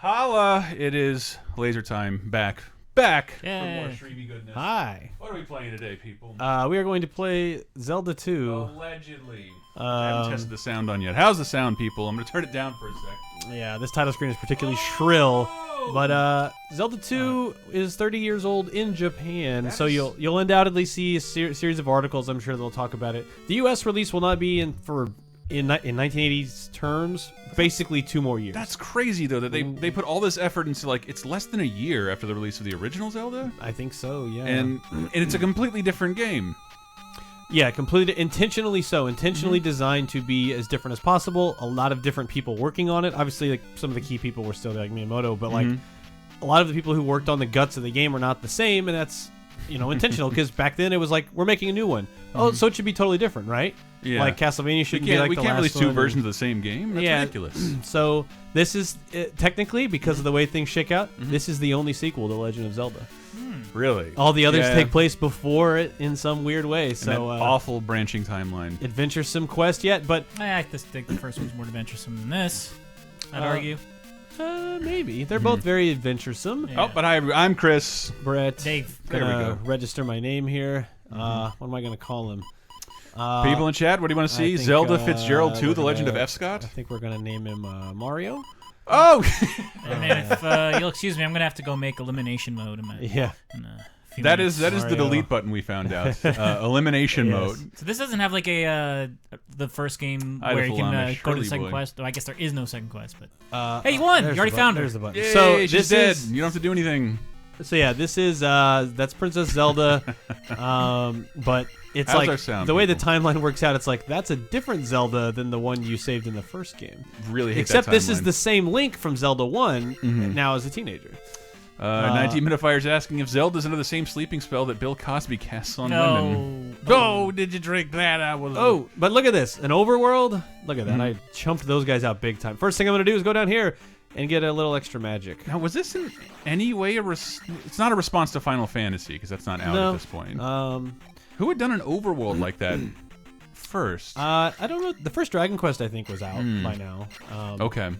Holla! It is laser time. Back for Yay. more streamy goodness. Hi. What are we playing today, people? We are going to play Zelda 2. Allegedly. I haven't tested the sound on yet. How's the sound, people? I'm going to turn it down for a sec. Yeah, this title screen is particularly shrill. But Zelda 2 is 30 years old in Japan, so you'll undoubtedly see a series of articles. I'm sure they'll talk about it. The U.S. release will not be in 1980s terms, basically 2 more years. That's crazy, though, that they put all this effort into, like, it's less than a year after the release of the original Zelda? I think so, yeah. And it's a completely different game. Yeah, completely intentionally so. Intentionally designed to be as different as possible. A lot of different people working on it. Obviously, like some of the key people were still like Miyamoto, but like a lot of the people who worked on the guts of the game are not the same, and that's intentional because back then it was like we're making a new one. Oh, so it should be totally different, right? Yeah. Like Castlevania shouldn't be like the last one. We can't release 2 versions of the same game. That's ridiculous. So this is technically, because of the way things shake out, this is the only sequel to Legend of Zelda. Really? All the others take place before it in some weird way. So awful branching timeline. Adventuresome quest yet, but I just think the first one's more adventuresome than this. I'd argue. Maybe they're both very adventuresome. Yeah. Oh, but I'm Chris. Brett, Dave. There we go. Register my name here. What am I going to call him? People in chat, what do you want to see? I think, Zelda Fitzgerald 2, we're The Legend of gonna- F. Scott? I think we're going to name him Mario. Oh! And then if you'll excuse me, I'm gonna have to go make elimination mode in my. Yeah. In a few that minutes. is the Mario. delete button we found out. Elimination Yes. mode. So this doesn't have like a the first game I'd where have you can Flamish. go to the Surely second would. quest. Oh, I guess there is no second quest, but Hey, you won. You already found her. There's the button. Yay, So she's this dead. is You don't have to do anything. So yeah, this is that's Princess Zelda, but it's How's like our sound, the way the people? timeline works out. It's like that's a different Zelda than the one you saved in the first game. Really hate Except that this is timeline. the same Link from Zelda 1 now as a teenager. 19 Minute Fire's asking if Zelda's under the same sleeping spell that Bill Cosby casts on No. women. Oh, did you drink that? I was. Oh, but look at this, an overworld. Look at that, I chumped those guys out big time. First thing I'm gonna do is go down here and get a little extra magic. Now, was this in any way it's not a response to Final Fantasy because that's not out No. at this point. Um, Who had done an overworld like that first? I don't know. The first Dragon Quest I think was out by now. Okay.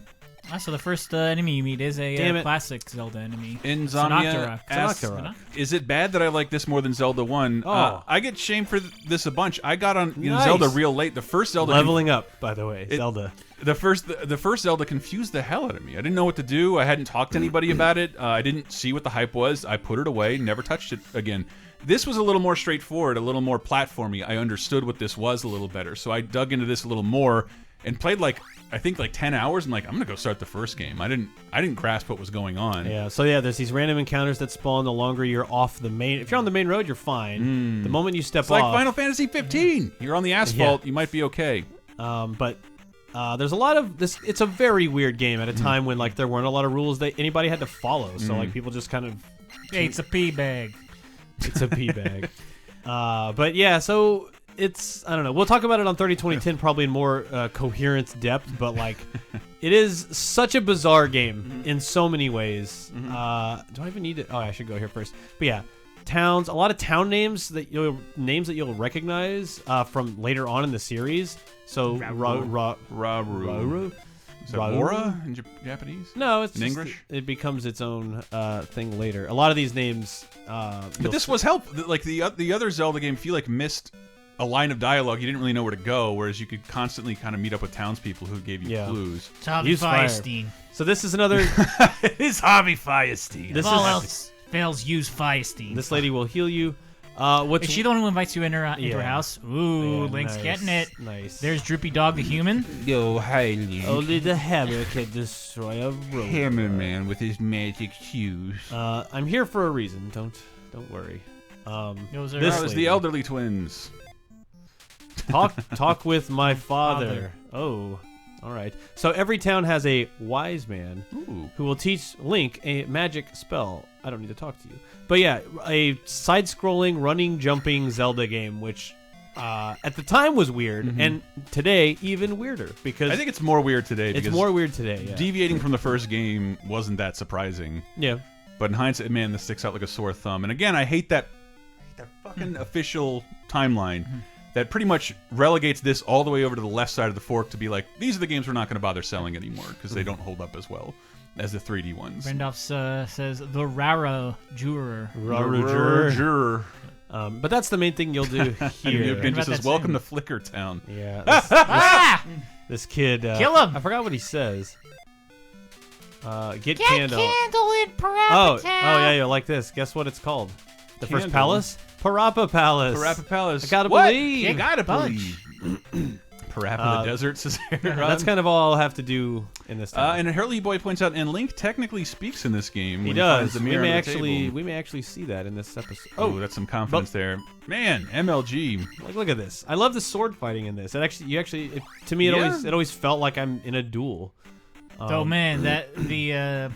So the first enemy you meet is Damn a it. classic Zelda enemy. Insomnia asks, Nocturok. is it bad that I like this more than Zelda 1? Oh. I get shamed for this a bunch. I got on Nice. Zelda real late. The first Zelda Leveling up, by the way, Zelda. The first Zelda confused the hell out of me. I didn't know what to do. I hadn't talked to anybody about it. I didn't see what the hype was. I put it away, never touched it again. This was a little more straightforward, a little more platformy. I understood what this was a little better, so I dug into this a little more and played I think 10 hours. I'm like, I'm gonna go start the first game. I didn't grasp what was going on. Yeah, so yeah, there's these random encounters that spawn the longer you're off the main. If you're on the main road, you're fine. The moment you step It's off, like Final Fantasy 15. You're on the asphalt. You might be okay. but there's a lot of this. It's a very weird game at a time when like there weren't a lot of rules that anybody had to follow. So like people just kind of Hey, it's a pea bag. it's a pea bag. But yeah, so it's I don't know. We'll talk about it on 30/20/10 probably in more coherent depth. But like, it is such a bizarre game in so many ways. Do I even need it? Oh, I should go here first. But yeah, towns. A lot of town names that you'll recognize from later on in the series. So Raru. Is that Mora in Japanese? No, it's in just, English. It becomes its own thing later. A lot of these names. But this was helpful. Like the other Zelda game, feel like missed a line of dialogue. You didn't really know where to go, whereas you could constantly kind of meet up with townspeople who gave you clues. Harvey Use fire. Firestein. So this is another. It's Harvey Firestein. This If all is else fails, use Firestein. this lady will heal you. What's Is she the one who invites you into her Yeah. house? Ooh, Yeah, Link's nice, getting it. Nice. There's Droopy Dog the human. Yo, hi, Link. Only the hammer can destroy a road. Hammerman with his magic shoes. I'm here for a reason. Don't worry. Those are This That was lady. the elderly twins. Talk with my father. Father. Oh, all right. So every town has a wise man Ooh. who will teach Link a magic spell. I don't need to talk to you. But yeah, a side-scrolling, running, jumping Zelda game, which at the time was weird, and today even weirder because I think it's more weird today. it's because more weird today. Yeah. deviating from the first game wasn't that surprising. Yeah. But in hindsight, man, this sticks out like a sore thumb. And again, I hate that fucking official timeline. that pretty much relegates this all the way over to the left side of the fork to be like, these are the games we're not going to bother selling anymore because they don't hold up as well as the 3D ones. Randolph says the Rara Juror. Juror. But that's the main thing you'll do here. Ninja says, welcome to Flicker Town. Yeah. This kid. Kill him! I forgot what he says. Get candle in Oh, Parappa yeah, like this. Guess what it's called? The first Candle. palace? Parappa Palace. Parappa Palace. I gotta What? believe. You gotta Bunch. believe. Parappa the Desert, says Aaron. That's kind of all I'll have to do in this time. And Hurley Boy points out, and Link technically speaks in this game. He when does. finds the We mirror may on the table. actually see that in this episode. Oh, that's some confidence there. Man, MLG. Like, look at this. I love the sword fighting in this. To me, it always felt like I'm in a duel. Oh man, the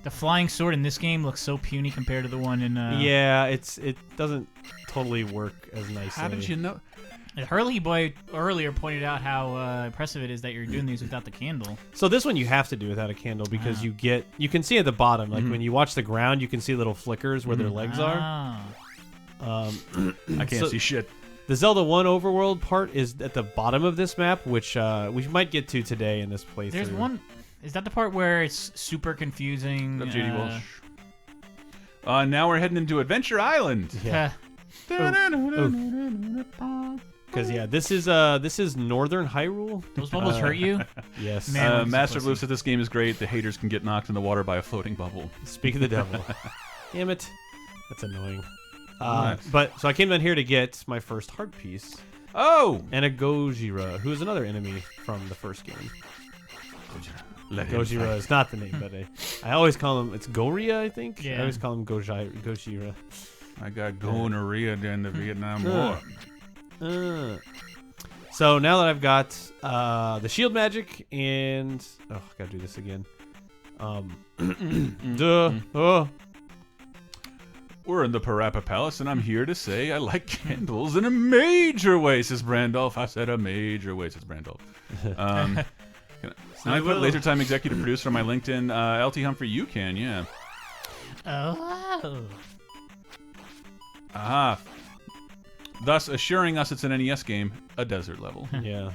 flying sword in this game looks so puny compared to the one in. Yeah, it doesn't totally work as nicely. How did you know? Hurley Boy earlier pointed out how impressive it is that you're doing these without the candle. So this one you have to do without a candle because you can see at the bottom, like when you watch the ground, you can see little flickers where their legs are. Ah. I can't see shit. The Zelda 1 overworld part is at the bottom of this map, which we might get to today in this playthrough. There's one. Is that the part where it's super confusing? Up JD Walsh. Now we're heading into Adventure Island. Yeah. Because this is Northern Hyrule. Those bubbles hurt you? Yes. Man, Master Blue said this game is great. The haters can get knocked in the water by a floating bubble. Speak of the devil. Damn it. That's annoying. Nice. But so I came down here to get my first heart piece Oh! and a Gojira, who is another enemy from the first game. Gojira is not the name, but I always call him. It's Goria, I think. Yeah. I always call him Gojira. I got gonorrhea during the Vietnam War. So now that I've got the shield magic and I gotta do this again. We're in the Parappa Palace, and I'm here to say I like candles in a major way, says Brandolph. I said a major way, says Brandolph. Can I put Laser Time executive producer on my LinkedIn? LT Humphrey, you can, yeah. Oh. Aha. Thus assuring us it's an NES game, a desert level. Yeah.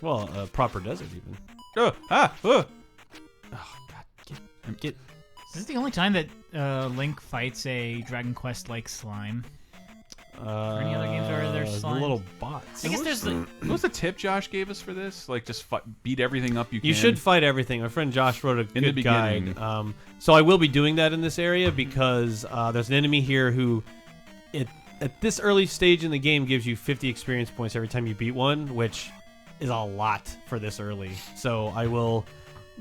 Well, a proper desert even. Oh, Oh God, get. Is this the only time that Link fights a Dragon Quest-like slime? any other games where there's the slime? little bots. I guess there's the... What was the tip Josh gave us for this? Like, just beat everything up you can? You should fight everything. My friend Josh wrote a In the good guide. beginning. So I will be doing that in this area because there's an enemy here who, at this early stage in the game, gives you 50 experience points every time you beat one, which is a lot for this early. So I will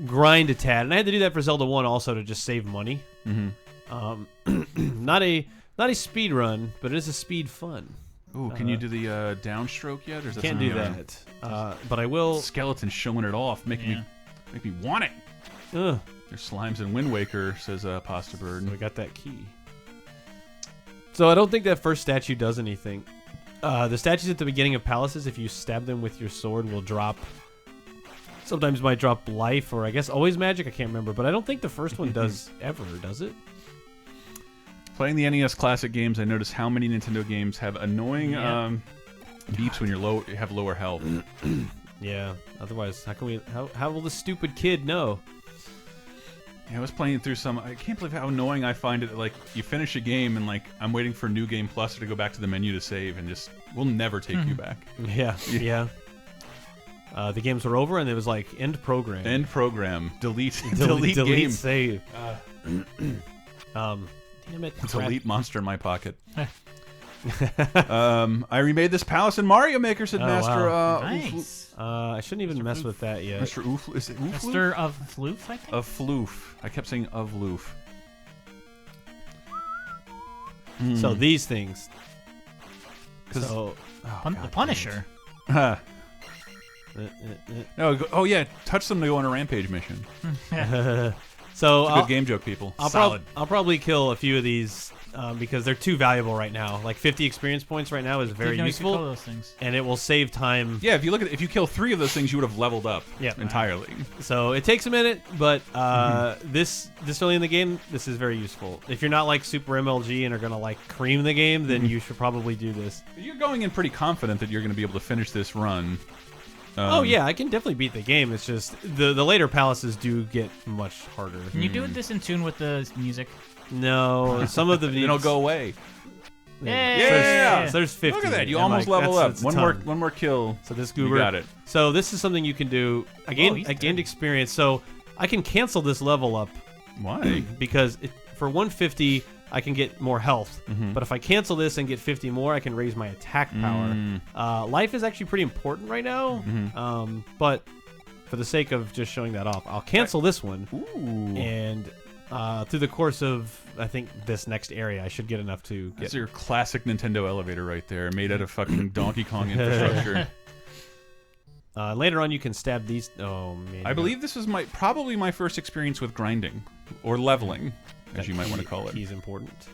grind a tad, and I had to do that for Zelda 1 also to just save money. Mm-hmm. Not a speed run, but it is a speed fun. Ooh, can you do the downstroke yet? Or is that Can't do that, but I will. Skeleton showing it off, make me want it. Ugh. There's slimes in Wind Waker, says Pasta Bird. So we got that key. So I don't think that first statue does anything. The statues at the beginning of palaces, if you stab them with your sword, will drop. Sometimes might drop life, or I guess always magic. I can't remember, but I don't think the first one does ever, does it? Playing the NES classic games, I notice how many Nintendo games have annoying beeps when you have lower health. Yeah. Otherwise, how can we? How will the stupid kid know? Yeah, I was playing through some. I can't believe how annoying I find it. Like, you finish a game and like I'm waiting for New Game Plus to go back to the menu to save, and just will never take you back. Yeah. Yeah. The games were over, and it was like end program. End program. Delete delete game. save. Damn it. Delete monster in my pocket. I remade this palace in Mario Maker, said Master. Wow. Nice. I shouldn't even mess with that yet. Mr. Oof. Is it Oofloof? Master of Floof, I think? Of Floof. I kept saying of Loof. So these things. So, The Punisher. no, oh yeah, touch them to go on a rampage mission. So It's a good game joke, people. Solid. I'll probably kill a few of these because they're too valuable right now. Like 50 experience points right now is very useful, those things. and it will save time. Yeah, if you look at if you kill 3 of those things, you would have leveled up entirely. So it takes a minute, but this early in the game, this is very useful. If you're not like super MLG and are gonna like cream the game, then you should probably do this. You're going in pretty confident that you're going to be able to finish this run. Oh yeah, I can definitely beat the game. It's just the later palaces do get much harder. Can you do this in tune with the music? No, some of the It'll go away. Yeah. So there's 50. Look at that! You and, almost like, level that's up. a ton. One more kill. So this You goober got it. So this is something you can do. I gained dead. experience. So I can cancel this level up Why? because for 150 I can get more health. But if I cancel this and get 50 more, I can raise my attack power. Life is actually pretty important right now. But for the sake of just showing that off, I'll cancel this one. Ooh. And through the course of, I think, this next area, I should get enough to get... That's your classic Nintendo elevator right there, made out of fucking Donkey Kong infrastructure. Later on, you can stab these... Oh, man. I believe this was probably my first experience with grinding, or leveling, as you might want to call it. He's important.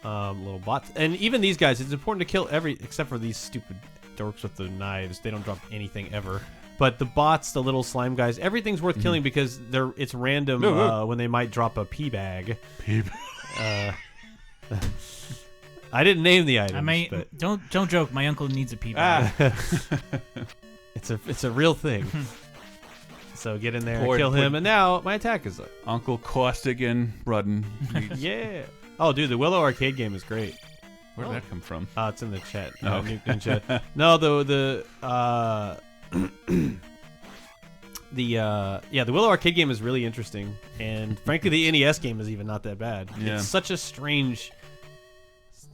Little bots. And even these guys, it's important to kill except for these stupid dorks with the knives. They don't drop anything ever. But the bots, the little slime guys, everything's worth killing because it's random when they might drop a pea bag. I didn't name the items. But Don't joke. My uncle needs a pee bag. it's a real thing. So get in there and kill him, and now my attack is up. Uncle Caustic and Rudden. Yeah. Oh, dude, the Willow arcade game is great. Where did that come from? It's in the chat. Oh, Nuke in chat. No, the Willow arcade game is really interesting, and frankly, the NES game is even not that bad. Yeah. It's such a strange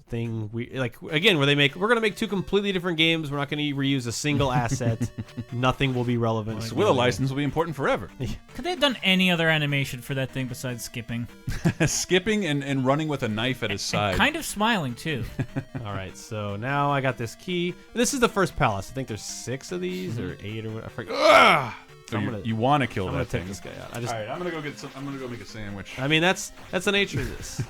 thing. Where we're gonna make 2 completely different games. We're not gonna reuse a single asset. Nothing will be relevant. The Willow license will be important forever. Could they have done any other animation for that thing besides skipping? Skipping and running with a knife at his side. And kind of smiling, too. All right, so now I got this key. This is the first palace. I think there's 6 of these or 8 or whatever. I forget. So you want to kill I'm that gonna thing. take this guy out. All right, I'm gonna go make a sandwich. I mean, that's the nature of this.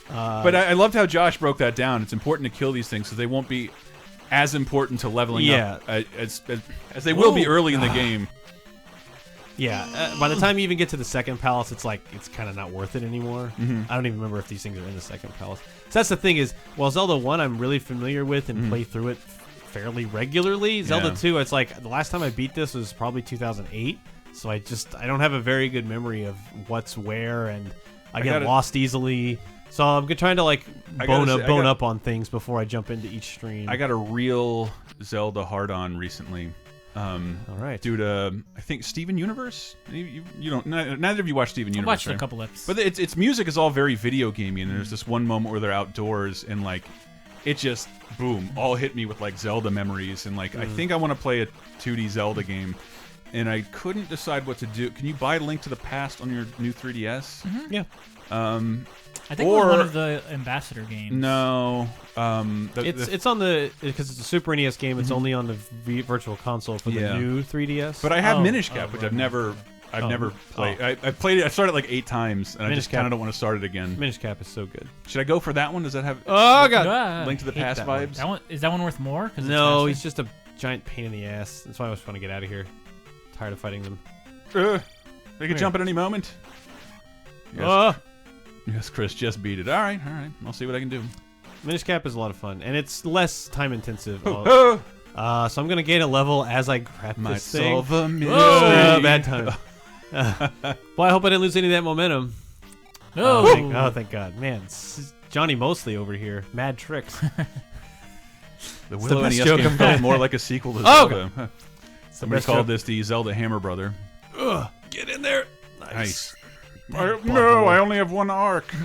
But I loved how Josh broke that down. It's important to kill these things so they won't be as important to leveling up as they will be early in the game. Yeah, by the time you even get to the second palace, it's kind of not worth it anymore. I don't even remember if these things are in the second palace. So that's the thing is, while Zelda 1 I'm really familiar with and play through it fairly regularly, Zelda 2, it's like the last time I beat this was probably 2008. So I don't have a very good memory of what's where, and I get lost easily. So I'm trying to bone up on things before I jump into each stream. I got a real Zelda hard-on recently. All right. Due to, I think, Steven Universe? You don't, neither of you watch Steven Universe, I watched right? a couple episodes. But its music is all very video gamey, and there's this one moment where they're outdoors, and it just, boom, all hit me with Zelda memories, and I think I want to play a 2D Zelda game, and I couldn't decide what to do. Can you buy Link to the Past on your new 3DS? Yeah. I think it was one of the Ambassador games. No. It's on because it's a Super NES game. It's only on the Virtual Console for the new 3DS. But I have Minish Cap, which I've never played. I've played it. I started it 8 times, and I just kind of don't want to start it again. Minish Cap is so good. Should I go for that one? Does that have? Oh god! Link to the Past vibes. Is that one worth more? No, he's just a giant pain in the ass. That's why I was trying to get out of here. Tired of fighting them. They can jump at any moment. Yes. Yes, Chris just beat it. All right. I'll see what I can do. Minish Cap is a lot of fun, and it's less time intensive. So I'm gonna gain a level as I grab this thing. Solve a mystery. Bad time. Well, I hope I didn't lose any of that momentum. No. Thank God, man. Johnny Mosley over here, mad tricks. The Willow NES joke game felt more like a sequel to Zelda. Somebody called this the Zelda Hammer Brother. Get in there. Nice. No, I only have one arc.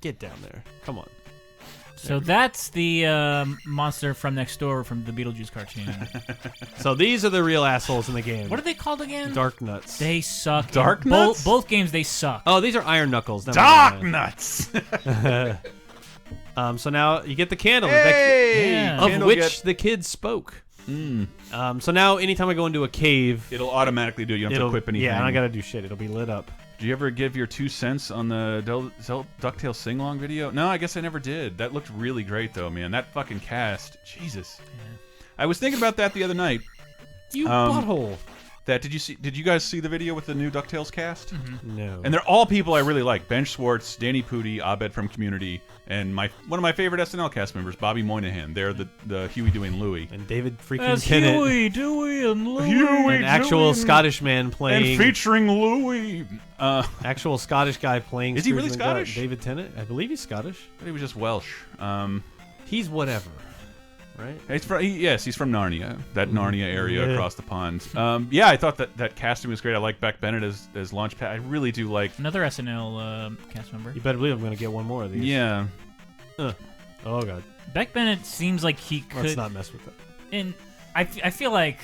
Get down there. Come on. So that's the monster from next door from the Beetlejuice cartoon. So these are the real assholes in the game. What are they called again? Dark Nuts. They suck. Dark Nuts? Both games, they suck. Oh, these are Iron Knuckles. Dark Nuts! So now you get the candle. Hey! Of which the kid spoke. So now, anytime I go into a cave, It'll automatically do it. You don't have to equip anything. Yeah, I don't gotta do shit. It'll be lit up. Did you ever give your 2 cents on the DuckTales sing-along video? No, I guess I never did. That looked really great, though, man. That fucking cast. Jesus. Yeah. I was thinking about that the other night. You butthole. Did you guys see the video with the new DuckTales cast? No. And they're all people I really like. Ben Schwartz, Danny Pudi, Abed from Community, and one of my favorite SNL cast members, Bobby Moynihan. They're the Huey, Dewey, and Louie. And David freaking Tennant. Huey, Dewey, and Louie. Huey, An actual Dewey, Scottish man playing. and featuring Louie. Actual Scottish guy playing. Is he really Scrooge McDuck. Scottish? David Tennant? I believe he's Scottish. He was just Welsh. He's whatever. Right? He's from Narnia, that Narnia area across the pond. Yeah, I thought that casting was great. I like Beck Bennett as Launchpad. I really do like. Another SNL cast member. You better believe I'm going to get one more of these. Yeah. Oh, God. Beck Bennett seems like he could. Let's not mess with it. And I feel like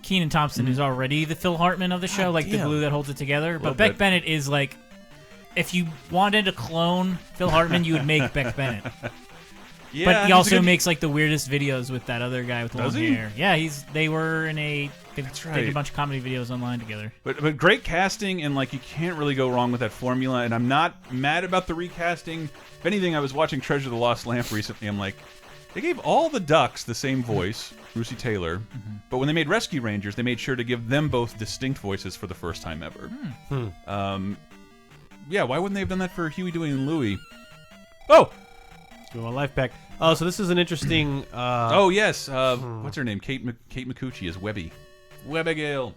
Kenan Thompson is already the Phil Hartman of the show, like the glue that holds it together. But Beck Bennett is like, if you wanted to clone Phil Hartman, you would make Beck Bennett. Yeah, but he also makes like the weirdest videos with that other guy with long he? hair. Yeah, they were in a. They right. did a bunch of comedy videos online together. But great casting, and like you can't really go wrong with that formula. And I'm not mad about the recasting. If anything, I was watching Treasure of the Lost Lamp recently. I'm like, they gave all the ducks the same voice, Brucey Taylor. But when they made Rescue Rangers, they made sure to give them both distinct voices for the first time ever. Yeah, why wouldn't they have done that for Huey, Dewey, and Louie? Oh! Do my life back. Oh, so this is an interesting. Oh yes, what's her name? Kate McCucci is Webby. Webbigail.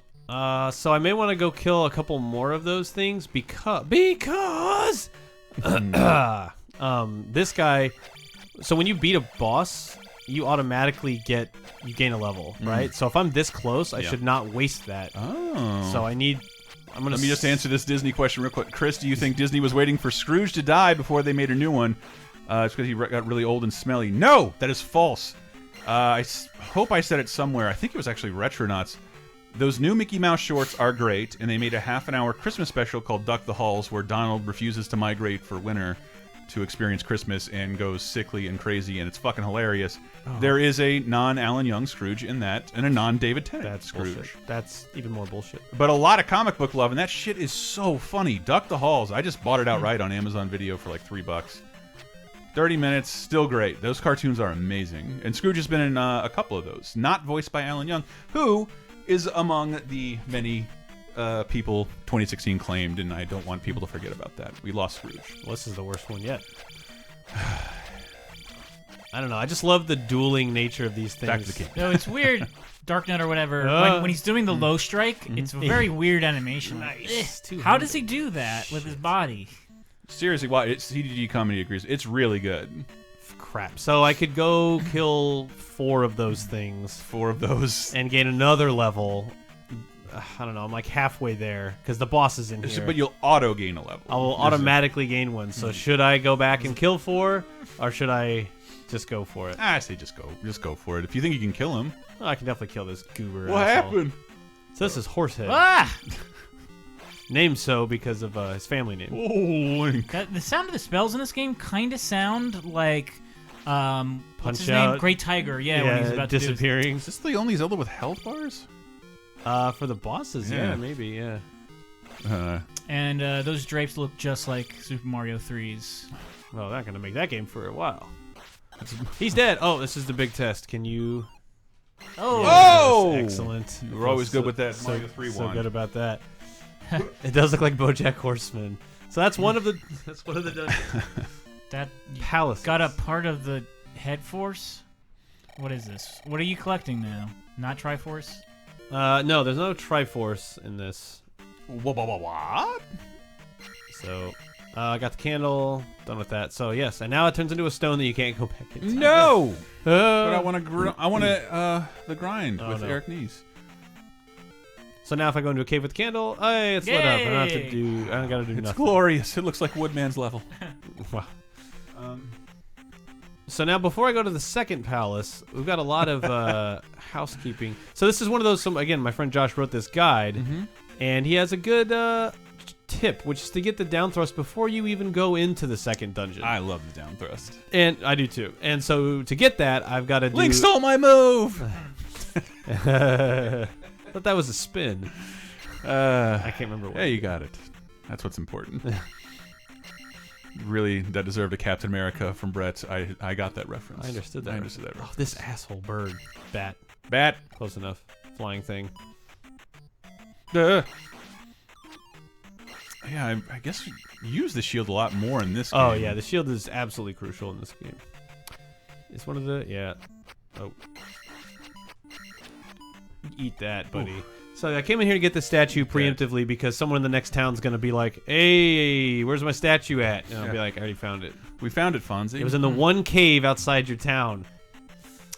So I may want to go kill a couple more of those things because this guy. So when you beat a boss, you automatically gain a level, right? So if I'm this close, I should not waste that. Oh. So I'm gonna. Let me just answer this Disney question real quick. Chris, do you think Disney was waiting for Scrooge to die before they made a new one? It's because he got really old and smelly. No, that is false. I hope I said it somewhere. I think it was actually Retronauts. Those new Mickey Mouse shorts are great, and they made a half-an-hour Christmas special called Duck the Halls, where Donald refuses to migrate for winter to experience Christmas and goes sickly and crazy, and it's fucking hilarious. There is a non-Alan Young Scrooge in that, and a non-David Tennant Scrooge. Bullshit. That's even more bullshit. But a lot of comic book love, and that shit is so funny. Duck the Halls. I just bought it outright on Amazon Video for like $3. 30 minutes, still great. Those cartoons are amazing. And Scrooge has been in a couple of those. Not voiced by Alan Young, who is among the many people 2016 claimed, and I don't want people to forget about that. We lost Scrooge. Well, this is the worst one yet. I don't know. I just love the dueling nature of these things. Back to the king. No, it's weird. Darknet or whatever. When he's doing the low strike, it's a very weird animation. Nice. How does he do that with his body? Seriously, why? CDG Comedy agrees. It's really good. Crap. So I could go kill 4 of those things. 4 of those. And gain another level. I don't know. I'm like halfway there because the boss is in here. But you'll auto gain a level. I will automatically gain one. So should I go back and kill 4, or should I just go for it? I say just go for it. If you think you can kill him. Oh, I can definitely kill this goober. What happened? So this is Horsehead. Ah! Named so because of his family name. Oh, Link. The sound of the spells in this game kind of sound like what's his Out. name? Great Tiger. Yeah, when he's about disappearing. Is this the only Zelda with health bars? For the bosses, yeah, maybe, yeah. And those drapes look just like Super Mario 3's. Well, they're not gonna make that game for a while. He's dead. Oh, this is the big test. Can you? Oh, Yes, excellent. We're always good with that. So, Mario 3 so one. good about that. It does look like BoJack Horseman. So that's one of the dungeons. that Palace got a part of the head force. What is this? What are you collecting now? Not Triforce? No, there's no Triforce in this. What? So, I got the candle. Done with that. So yes, and now it turns into a stone that you can't go back into. No. But I want the grind with no. Eric Nees. So now if I go into a cave with the candle, hey, it's lit up. I don't have to do. I don't gotta do It's nothing. glorious. It looks like Woodman's level. Wow. So now before I go to the second palace, we've got a lot of housekeeping. So this is one of those. Again, my friend Josh wrote this guide, and he has a good tip, which is to get the down thrust before you even go into the second dungeon. I love the down thrust. And I do too. And so to get that, I've got to do. Link stole my move. Thought that was a spin. I can't remember what. Hey, you got it. That's what's important. Really, that deserved a Captain America from Brett. I got that reference. I understood that. I understood that reference. Oh, this asshole bird. Bat. Bat. Close enough. Flying thing. Yeah, I guess you use the shield a lot more in this game. Oh, yeah. The shield is absolutely crucial in this game. It's one of the... Yeah. Oh. Eat that, buddy. Ooh. So I came in here to get the statue preemptively because someone in the next town's going to be like, hey, where's my statue at? And I'll be like, I already found it. We found it, Fonzie. It was in the one cave outside your town.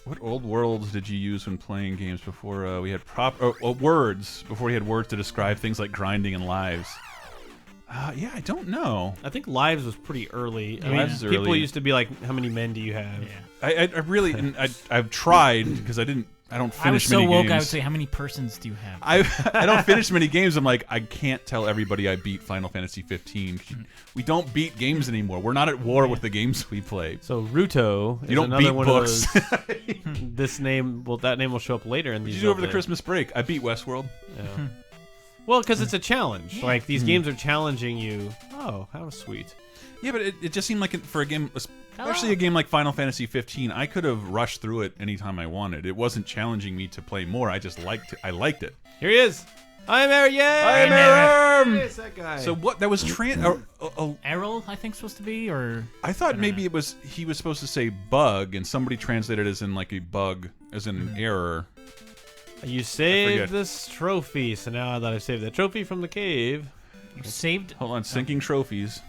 What old worlds did you use when playing games before we had words? Before we had words to describe things like grinding and lives. Yeah, I don't know. I think lives was pretty early. I mean, lives people early. used to be like, how many men do you have? Yeah. I really, and I've tried because I don't finish I was so many woke. games. I would say, how many persons do you have? I don't finish many games. I'm like, I can't tell everybody I beat Final Fantasy 15. We don't beat games anymore. We're not at war with the games we play. So Ruto is you don't another beat one books. of those. This name, well, that name will show up later in these. What did you do over the Christmas break? I beat Westworld. Yeah. Well, because it's a challenge. Yeah. Like these games are challenging you. Oh, how sweet. Yeah, but it just seemed like for a game, especially a game like Final Fantasy 15, I could have rushed through it anytime I wanted. It wasn't challenging me to play more. I just liked it. I liked it. Here he is. I'm Aaron. Yay! I'm Aaron! Yes, that guy. So what? That was Errol, I think, supposed to be, or I thought maybe it was he was supposed to say bug, and somebody translated it as in like a bug, as in an error. You saved this trophy, so now that I've saved that trophy from the cave. You saved. Hold on, sinking trophies.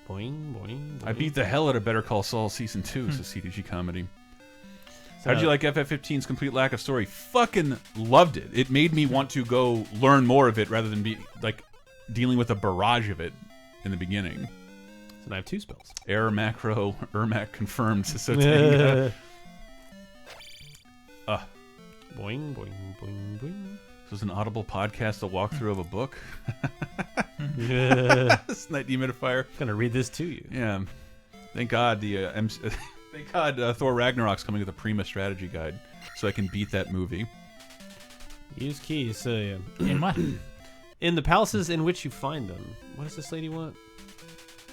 Boing, boing, boing. I beat the hell out of Better Call Saul Season 2. It's a CDG comedy. How'd you like FF15's complete lack of story? Fucking loved it. It made me want to go learn more of it rather than be like dealing with a barrage of it in the beginning. So I have 2 spells. Error macro, Ermac confirmed. So boing, boing, boing, boing. This was an audible podcast, a walkthrough of a book. This night dehumidifier. I'm gonna read this to you. Yeah. Thank God thank God Thor Ragnarok's coming with a Prima strategy guide, so I can beat that movie. Use keys. So yeah. In what? In the palaces in which you find them. What does this lady want?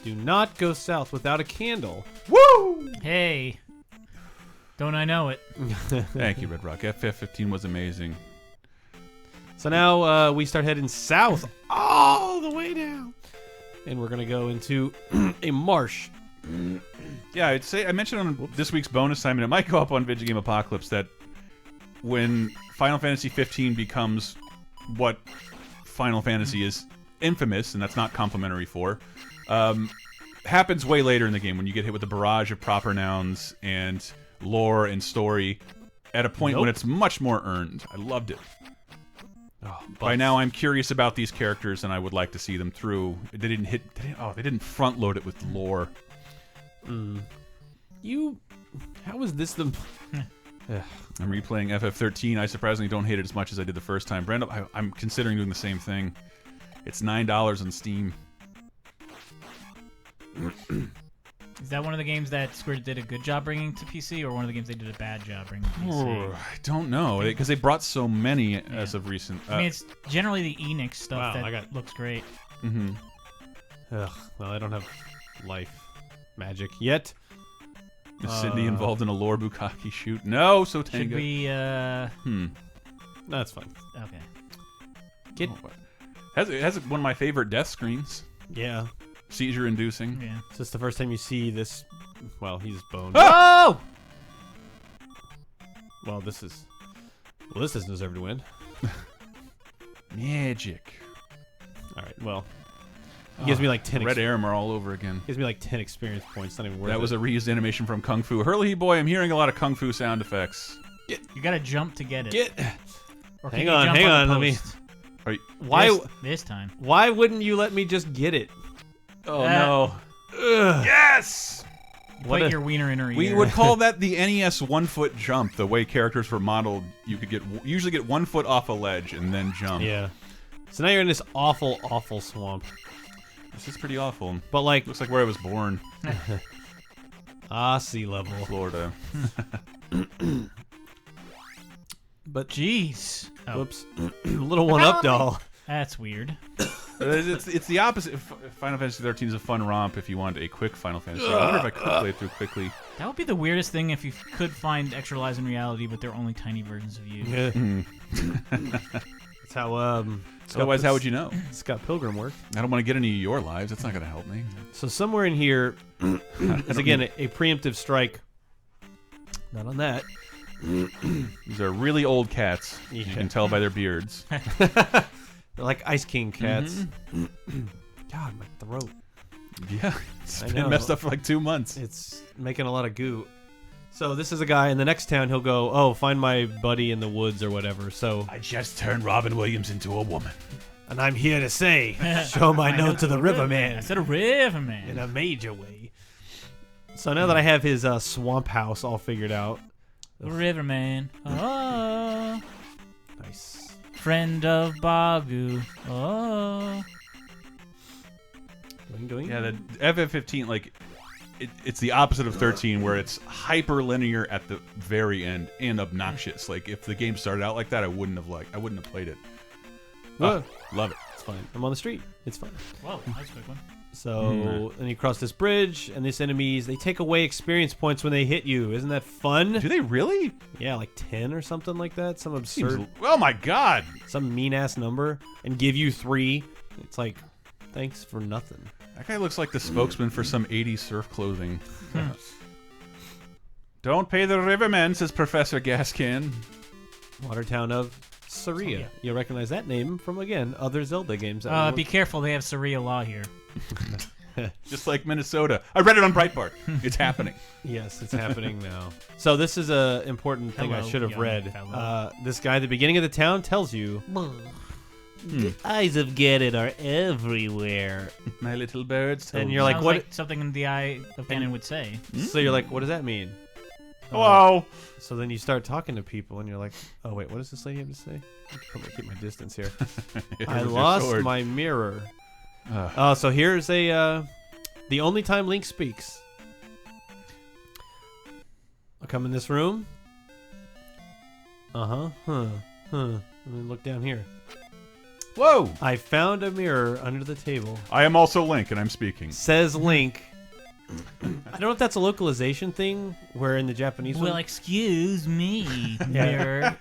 Do not go south without a candle. Woo! Hey. Don't I know it? Thank you, Red Rock. FF15 was amazing. So now we start heading south all the way down. And we're going to go into a marsh. Yeah, I'd say I mentioned on this week's bonus time, and it might go up on Video Game Apocalypse, that when Final Fantasy 15 becomes what Final Fantasy is infamous, and that's not complimentary for, happens way later in the game when you get hit with a barrage of proper nouns and lore and story at a point when it's much more earned. I loved it. Oh, by now, I'm curious about these characters, and I would like to see them through. They didn't front load it with lore. How was this the? I'm replaying FF13. I surprisingly don't hate it as much as I did the first time. Brandon, I'm considering doing the same thing. It's $9 on Steam. Is that one of the games that Square did a good job bringing to PC, or one of the games they did a bad job bringing to PC? I don't know, because they brought so many as of recent. I mean, it's generally the Enix stuff that looks great. Ugh, well, I don't have life magic yet. Is Sydney involved in a lore bukkake shoot? No, so Tenga. Should we, No, that's fine. Okay. Has one of my favorite death screens. Yeah. Seizure inducing. Yeah. So it's the first time you see this. Well, he's boned. Oh! Well, this doesn't deserve to win. Magic. All right. Well, he gives me like 10. Red Aramar all over again. Gives me like 10 experience points. Not even worth it. That was a reused animation from Kung Fu. Hurley boy, I'm hearing a lot of Kung Fu sound effects. You gotta jump to get it. Or can hang you on, jump hang on. the Let me. post? Why? This time? Why wouldn't you let me just get it? Oh no! Ugh. Yes. Put your wiener in her ear. We would call that the NES 1-foot jump. The way characters were modeled, you could usually get 1 foot off a ledge and then jump. Yeah. So now you're in this awful, awful swamp. This is pretty awful. But like, looks like where I was born. sea level. Florida. But jeez. Oh. whoops, little one-up doll. That's weird. It's the opposite. Final Fantasy 13 is a fun romp if you want a quick Final Fantasy. I wonder if I could play it through quickly. That would be the weirdest thing if you could find extra lives in reality, but they're only tiny versions of you. Yeah. That's how. Otherwise, how would you know? Scott Pilgrim worked. I don't want to get any of your lives. That's not going to help me. So somewhere in here is again a preemptive strike. Not on that. These are really old cats. Yeah. You can tell by their beards. They're like Ice King cats. God, my throat. Yeah, it's I been know. messed up for like 2 months. It's making a lot of goo. So this is a guy in the next town. He'll go, oh, find my buddy in the woods or whatever. So I just turned Robin Williams into a woman. and I'm here to say, show my note to the Riverman I said a Riverman. in a major way. So now that I have his swamp house all figured out. Riverman. Oh. Nice. Friend of Bagu. Oh. Doing. Yeah, the FF15, like, it's the opposite of 13, where it's hyper linear at the very end and obnoxious. Like, if the game started out like that, I wouldn't have played it. Well, Love it. it's fine. I'm on the street. It's fine. Whoa, that's a quick one. So then you cross this bridge, and these enemies, they take away experience points when they hit you. Isn't that fun? Do they really? Yeah, like 10 or something like that. Some absurd, Oh my god! some mean-ass number, and give you 3. It's like, thanks for nothing. That guy looks like the spokesman for some 80s surf clothing. Don't pay the rivermen, says Professor Gaskin. Watertown of Saria. yeah. You'll recognize that name from, again, other Zelda games. Be careful, they have Sharia law here. Just like Minnesota. I read it on Breitbart. It's happening. Yes, it's happening now. So this is a important thing I Hello, should have young read. fellow. This guy at the beginning of the town tells you, the eyes of Ganon are everywhere. My little birds. And you're like, Sounds what? like something the eye of Ganon would say. So you're like, what does that mean? Hello. So then you start talking to people, and you're like, oh, wait, what does this lady have to say? I'm going to keep my distance here. I lost my mirror. Oh, so here's the only time Link speaks. I'll come in this room. Huh. Let me look down here. Whoa! I found a mirror under the table. I am also Link, and I'm speaking. Says Link. I don't know if that's a localization thing, where in the Japanese Well, one, excuse me, mirror.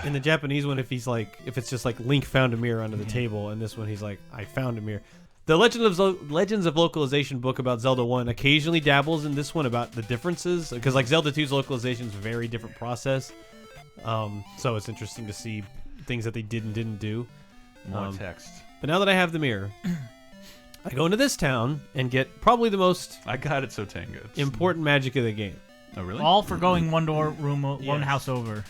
in the Japanese one, if it's just like Link found a mirror under the table, and this one he's like, I found a mirror. The Legends of Localization book about Zelda 1 occasionally dabbles in this one about the differences, because like Zelda 2's localization is a very different process. So it's interesting to see things that they did and didn't do. More text. But now that I have the mirror, I go into this town and get probably the most I got it so tango. important magic of the game. Oh, really? All for going one room, one Yes. house over.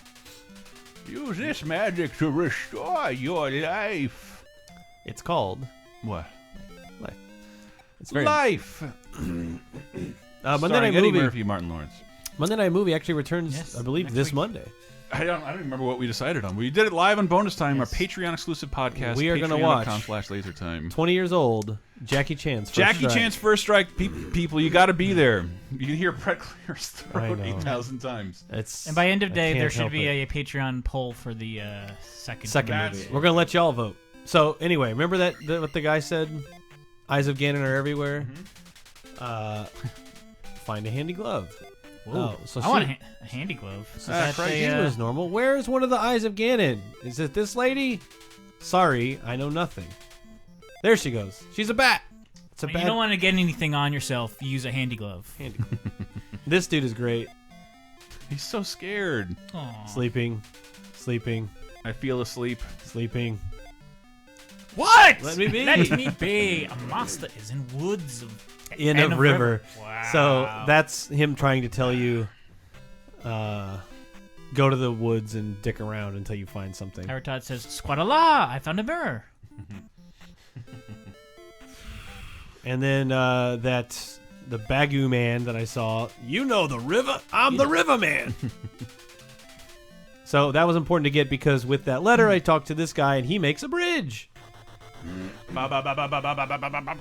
Use this magic to restore your life. It's called What? Life. It's very Life. Monday Starring Night Eddie Movie. Murphy, Martin Lawrence. Monday Night Movie actually returns, Yes, I believe, next this week. Monday. I don't remember what we decided on. We did it live on Bonus Time, our Patreon exclusive podcast. We are gonna watch patreon.com/lasertime. 20 years old, Jackie Chan's First Jackie Strike. Chan's First Strike. People, you got to be there. You can hear Brett Clear's throat I know. 8,000 times. It's, And by end of I day, can't there should help be it. a Patreon poll for the second That's- movie. We're gonna let y'all vote. So anyway, remember what the guy said? Eyes of Ganon are everywhere. Find a handy glove. Oh, so I want a handy glove. So that's Christ. She was normal. Where's one of the Eyes of Ganon? Is it this lady? Sorry, I know nothing. There she goes. She's a bat. It's a you bat. don't want to get anything on yourself. Use a handy glove. Handy glove. This dude is great. He's so scared. Aw. Sleeping. I feel asleep. What? Let me be. Let me be. A master is in woods In and a river. Wow. So that's him trying to tell you, go to the woods and dick around until you find something. Haratad says, Squadala, I found a mirror. And then the Bagu man that I saw, you know the river? I'm the river man. So that was important to get because with that letter, I talked to this guy and he makes a bridge. Ba, ba, ba, ba, ba, ba, ba, ba, ba, ba.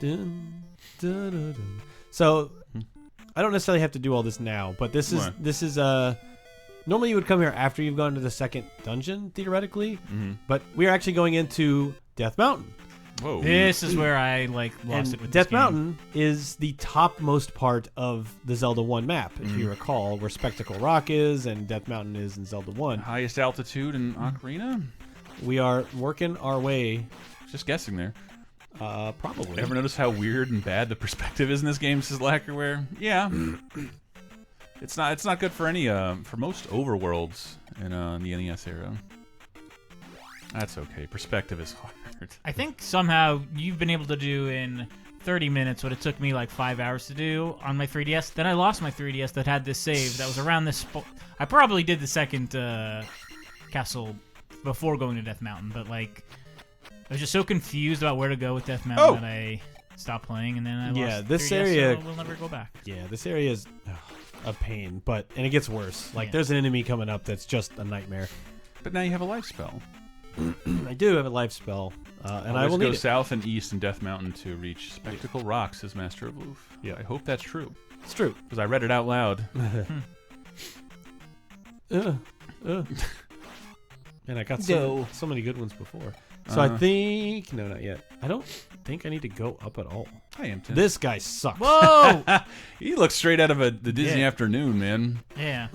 Dun, dun, dun, dun. So I don't necessarily have to do all this now, but this is Normally you would come here after you've gone to the second dungeon, theoretically. But we are actually going into Death Mountain. Whoa. This is where I like lost it with Death this game. Mountain is the topmost part of the Zelda 1 map, if you recall, where Spectacle Rock is and Death Mountain is in Zelda 1. Highest altitude in Ocarina? We are working our way. Just guessing there. Probably. Ever notice how weird and bad the perspective is in this game, says Lacquerware? Yeah. It's not good for any for most overworlds in the NES era. That's okay. Perspective is hard. I think somehow you've been able to do in 30 minutes what it took me like 5 hours to do on my 3DS. Then I lost my 3DS that had this save that was around this. I probably did the second castle before going to Death Mountain, but like I was just so confused about where to go with Death Mountain that I stopped playing, and then I lost this 3DS, area so we'll never go back. Yeah, this area is a pain, and it gets worse. Like there's an enemy coming up that's just a nightmare. But now you have a life spell. I do have a life spell, and I will go need it. south and east in Death Mountain to reach Spectacle Rock, says Master of Oof. Yeah. I hope that's true. It's true. Because I read it out loud. Man, I got so many good ones before. So I think not yet. I don't think I need to go up at all. I am too. This guy sucks. Whoa! He looks straight out of the Disney afternoon, man. Yeah.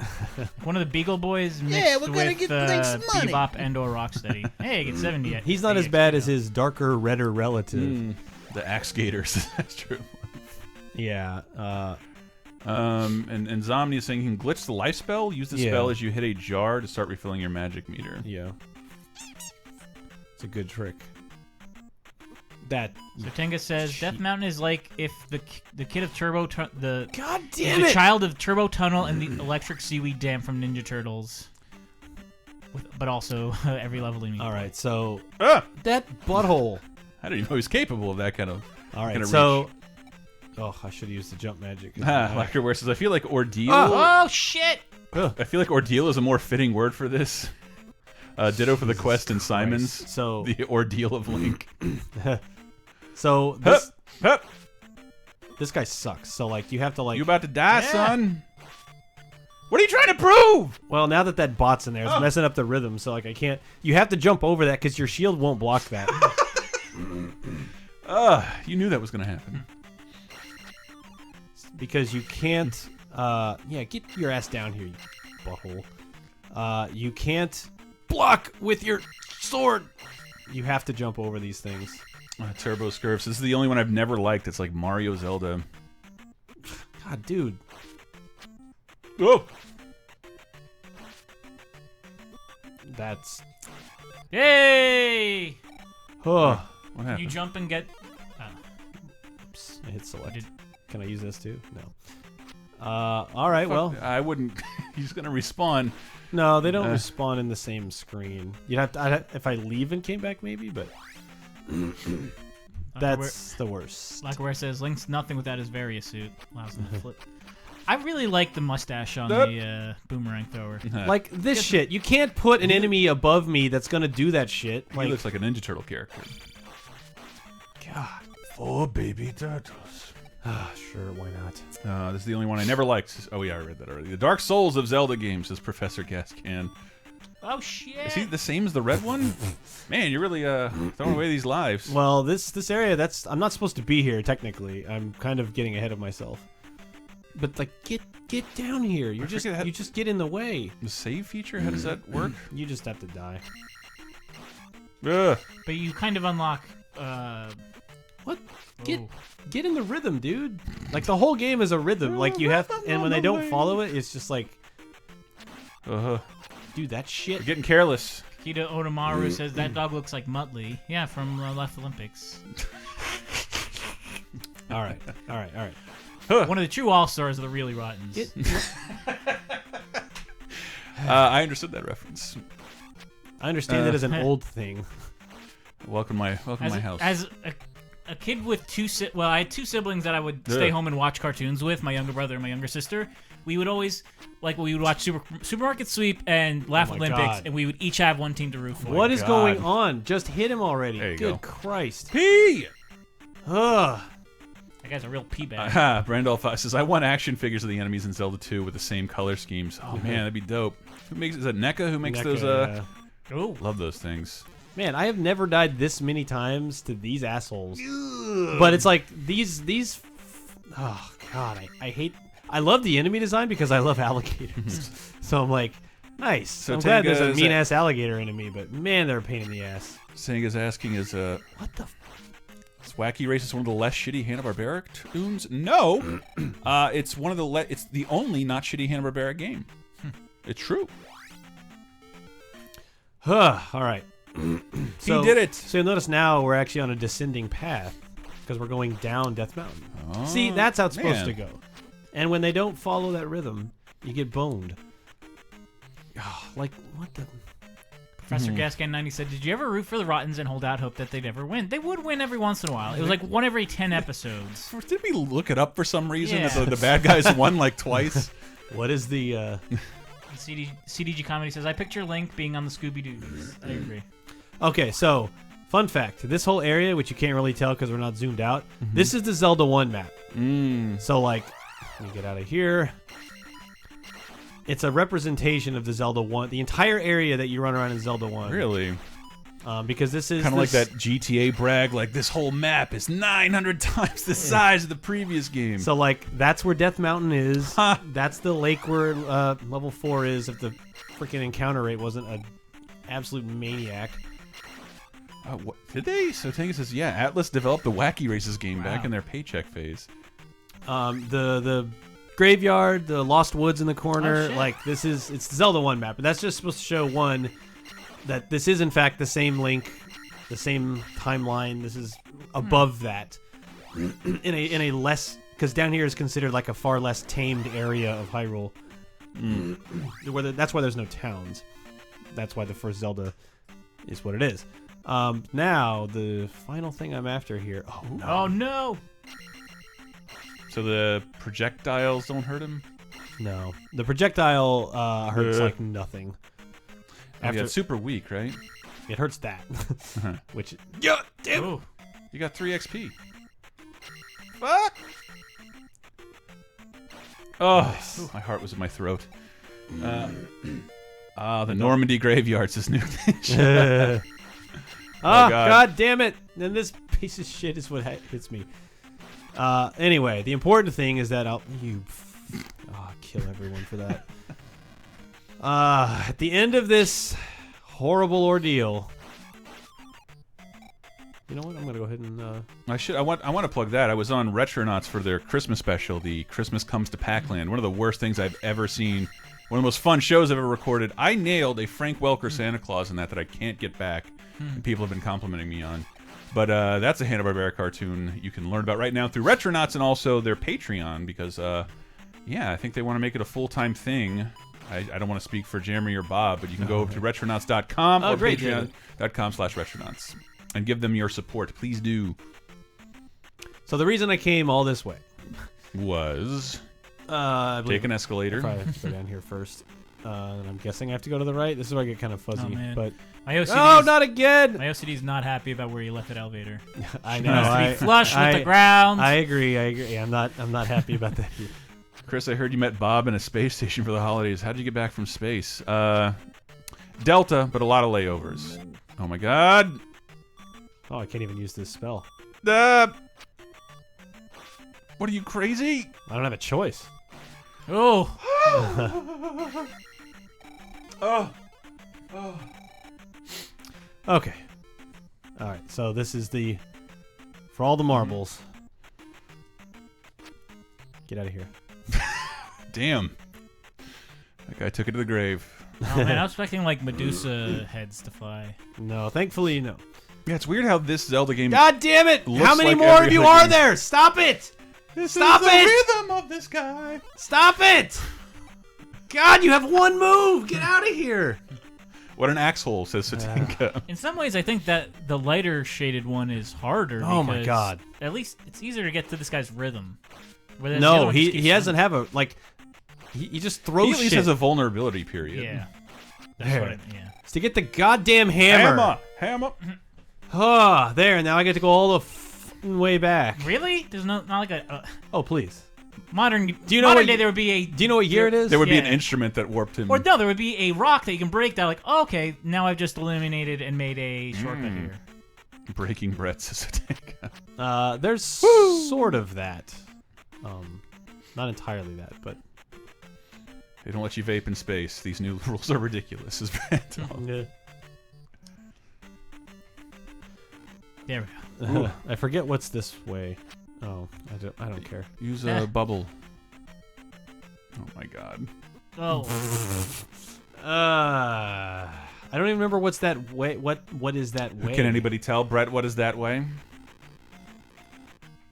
One of the Beagle Boys mixed we're gonna with get some money. Bebop and or Rocksteady. Hey, I get 70 yet. He's not as bad as his darker, redder relative. The Axe Gators. That's true. Yeah. And Zomni is saying you can glitch the life spell. Use the spell as you hit a jar to start refilling your magic meter. Yeah. It's a good trick. That. So Tenga says Death Mountain is like if the kid of Turbo the God the damn it! child of Turbo Tunnel and the Electric Seaweed Dam from Ninja Turtles, but also every level in. All right, so that butthole. I didn't even know he was capable of that kind of. All right, kind of so. reach. Oh, I should have used the jump magic. Lacquerware says I feel like ordeal. Oh shit! I feel like ordeal is a more fitting word for this. Ditto for the quest in Simon's. So the ordeal of Link. So this guy sucks. So like you have to like. You about to die, son? What are you trying to prove? Well, now that bot's in there, it's messing up the rhythm. So like I can't. You have to jump over that because your shield won't block that. You knew that was gonna happen. Because you can't. Get your ass down here, you butthole. You can't block with your sword. You have to jump over these things. Turbo Scurfs. This is the only one I've never liked. It's like Mario Zelda. God, dude. Whoa! That's. Yay! Oh. What happened? You jump and get. Oops, I hit select. Can I use this too? No. All right. Well, I wouldn't. He's gonna respawn. No, they don't respawn in the same screen. You'd have to. If I leave and came back, maybe, but. That's the worst. Lacquerware says Link's nothing without his Varia suit. Allows him to flip. I really like the mustache on the boomerang thrower. Like this shit. You can't put an enemy above me that's gonna do that shit. He Like, looks like a Ninja Turtle character. God. 4 baby turtles. Sure, why not? This is the only one I never liked. Oh yeah, I read that already. The Dark Souls of Zelda games, says Professor Gascan. Oh shit! Is he the same as the red one? Man, you're really throwing away these lives. Well, this area, I'm not supposed to be here technically. I'm kind of getting ahead of myself. But like, get down here. You just get in the way. The save feature? How does that work? You just have to die. Ugh. But you kind of unlock. What? Get in the rhythm, dude. Like the whole game is a rhythm. Like you have, and when they don't follow it, it's just like, dude, that shit. You're getting careless. Kita Otomaru says that dog looks like Muttley. Yeah, from Left Olympics. All right. One of the true all-stars of the Really Rottens. I understood that reference. I understand it as an old thing. Welcome my house. As a kid with I had two siblings that I would stay home and watch cartoons with, my younger brother and my younger sister. We would always, we would watch Supermarket Sweep and Laugh Olympics, God. and we would each have one team to root for. What is going on? Just hit him already. There you Good go. Christ. P! Ugh. That guy's a real pee-bag. Brandolph says, I want action figures of the enemies in Zelda 2 with the same color schemes. Oh, man, that'd be dope. Is it NECA who makes NECA, those? yeah. Oh, Love those things. Man, I have never died this many times to these assholes. But it's like these. Oh God, I hate. I love the enemy design because I love alligators. So I'm like, nice. So I'm glad there's a Tenga is mean ass alligator enemy, but man, they're a pain in the ass. Sanga's asking, is What the? is Wacky Race one of the less shitty Hanna-Barbera tunes? No, it's one of the it's the only not shitty Hanna-Barbera game. It's true. All right. So, he did it. So you'll notice now we're actually on a descending path because we're going down Death Mountain. Oh, See, that's how it's supposed man. to go. And when they don't follow that rhythm, you get boned. Like, what the? Professor Gascan 90 said, "Did you ever root for the Rottens and hold out hope that they'd ever win? They would win every once in a while. It was like one every 10 episodes." Did we look it up for some reason? Yeah. That the bad guys won like twice. What is the? CDG Comedy says, "I picture Link being on the Scooby-Doo." I agree. Okay, so fun fact: this whole area, which you can't really tell because we're not zoomed out, this is the Zelda 1 map. So like, let me get out of here. It's a representation of the Zelda 1, the entire area that you run around in Zelda 1. Really? Because this is Kind of like that GTA brag, like this whole map is 900 times the size of the previous game. So like, that's where Death Mountain is. Huh. That's the lake where level 4 is. If the freaking encounter rate wasn't an absolute maniac. What, did they? So Tenga says, yeah, Atlas developed the Wacky Races game back in their paycheck phase. The graveyard, the Lost Woods in the corner, Oh, shit. like it's the Zelda 1 map, but that's just supposed to show one that this is in fact the same Link, the same timeline. This is above that in a less, because down here is considered like a far less tamed area of Hyrule. That's why there's no towns. That's why the first Zelda is what it is. Now the final thing I'm after here. Oh no. Oh no! So the projectiles don't hurt him? No, the projectile hurts like nothing. After it's super weak, right? It hurts that, which Yeah, damn. Ooh. You got 3 XP. Fuck! Oh, my heart was in my throat. The Normandy graveyards is new. oh God. God damn it! Then this piece of shit is what hits me. Anyway, the important thing is that I'll kill everyone for that. At the end of this horrible ordeal, you know what? I'm gonna go ahead and. I want to plug that. I was on Retronauts for their Christmas special, the Christmas Comes to Pac-Land. One of the worst things I've ever seen. One of the most fun shows I've ever recorded. I nailed a Frank Welker Santa Claus in that I can't get back. And people have been complimenting me on. But that's a Hanna-Barbera cartoon you can learn about right now through Retronauts and also their Patreon because, yeah, I think they want to make it a full-time thing. I don't want to speak for Jeremy or Bob, but you can go over to retronauts.com or great, patreon.com/retronauts and give them your support. Please do. So the reason I came all this way Was I believe take an escalator. Probably have to go down here first. And I'm guessing I have to go to the right. This is where I get kind of fuzzy. Oh, man. But My OCD oh, not again! My OCD's not happy about where you left that elevator. I It know. needs to I, be flush I, with the ground. I agree. Yeah, I'm not happy about that either. Chris, I heard you met Bob in a space station for the holidays. How'd you get back from space? Delta, but a lot of layovers. Oh my God. Oh, I can't even use this spell. What are you, crazy? I don't have a choice. Oh, Oh. Okay. All right. So this is for all the marbles. Get out of here. Damn. That guy took it to the grave. oh man, I was expecting like Medusa heads to fly. No, thankfully no. Yeah, it's weird how this Zelda game. God damn it! Looks How many like more every of you other are game. there? Stop it! This Stop is the it! rhythm of this guy. Stop it! God, you have one move. Get out of here. What an axe hole, says Satinka. In some ways, I think that the lighter shaded one is harder. Oh my because God. At least it's easier to get to this guy's rhythm. Whereas the other No, one just he keeps doesn't have a like. He just throws He at least shit. has a vulnerability period. Yeah. That's There. what yeah. It's to get the goddamn hammer. Hammer. Ah, there. Now I get to go all the way back. Really? There's not like a. Oh, please. modern Do you know modern day there would be a. Do you know what year it is? There would be an Yeah. instrument that warped him. Or no, there would be a rock that you can break. That like, oh, okay, now I've just eliminated and made a shortcut here. Breaking Brett's is a tank. There's sort of that. Not entirely that, but They don't let you vape in space. These new rules are ridiculous. Is Brett. yeah. There we go. I forget what's this way. Oh, I don't care. Use a bubble. Oh my god. Oh, I don't even remember what's that way. What is that way? Can anybody tell, Brett, what is that way?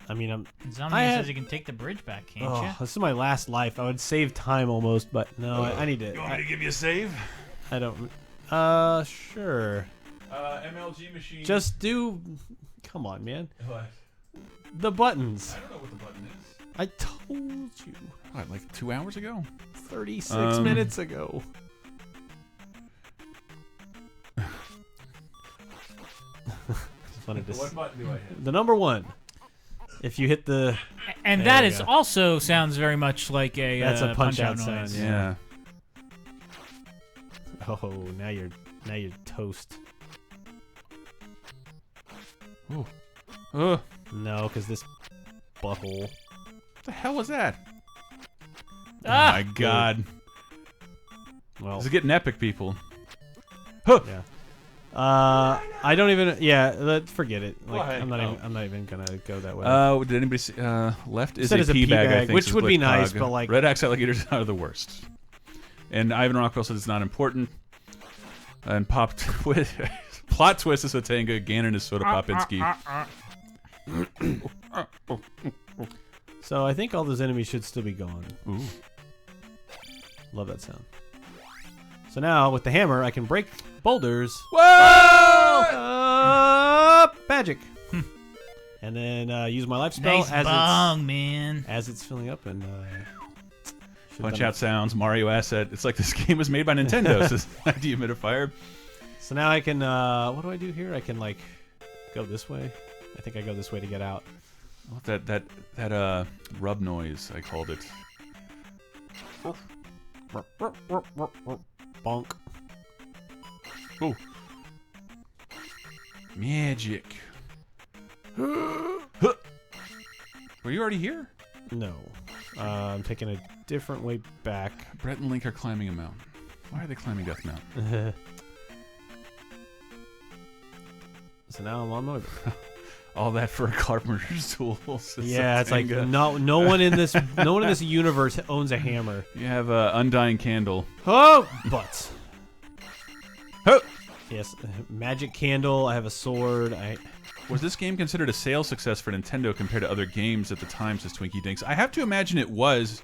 I mean, Zombie I had- says you can take the bridge back, can't oh, you? this is my last life. I would save time almost, but no, I need to. You want me to give you a save? I don't. Sure. MLG machine. Just do. Come on, man. What? The buttons. I don't know what the button is. I told you What, like 2 hours ago? 36 minutes ago. Just wanted to What button do I hit? the number one. If you hit the, And There that we is go. also sounds very much like a That's a punch-out noise. sound, Yeah. oh, now you're toast. Ooh. No, because this butthole. What the hell was that? Ah! Oh my god. Well, This is getting epic, people. yeah. I don't even. Yeah, let's forget it. Like, Why? I'm not Oh. even. I'm not even gonna go that way. Did anybody see? Left is Said a it's a pee bag, pee I bag, think, which says would be Blitzcog. nice, but, like- Red axe alligators are the worst. And Ivan Rockwell says it's not important. And plot twist is a Tenga. Ganon is Soda Popinski. So I think all those enemies should still be gone. Ooh. Love that sound. So now with the hammer, I can break boulders. Whoa! Magic. And then use my life spell Nice as bong, man. as it's filling up and. Should've Punch done out sounds, Mario asset. It's like this game was made by Nintendo. Says dehumidifier. it. So now I can. What do I do here? I can like go this way. I think I go this way to get out. What that rub noise? I called it. Bonk. Ooh. Magic. Were you already here? No. I'm taking a different way back. Brett and Link are climbing a mountain. Why are they climbing Death Mountain? So now I'm on my way. All that for a carpenter's tool. Yeah, it's like no one in this universe owns a hammer. You have a undying candle. Oh, butts. Oh! Yes, magic candle. I have a sword. Was this game considered a sales success for Nintendo compared to other games at the time? Says Twinkie Dinks. I have to imagine it was.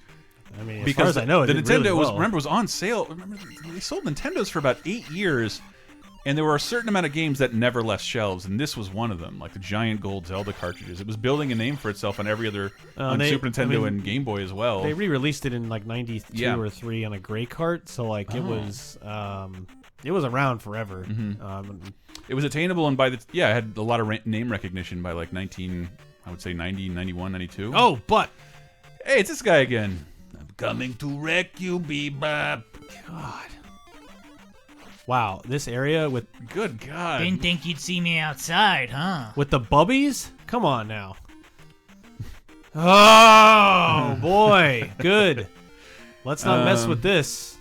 I mean, as Because far as I know, it the did Nintendo really well. was on sale. Remember, they sold Nintendos for about 8 years, and there were a certain amount of games that never left shelves, and this was one of them. Like the giant gold Zelda cartridges. It was building a name for itself on every other on Super Nintendo and Game Boy as well. They re-released it in like '92 Yeah. or '3 on a gray cart, so like it was around forever. It was attainable, and by the it had a lot of name recognition by like 90, 91, 92. Oh, but Hey, it's this guy again. I'm coming to wreck you, Bebop. God, wow, this area with Good God. Didn't think you'd see me outside, huh? the bubbies. Come on now. Oh boy, good. Let's not mess with this.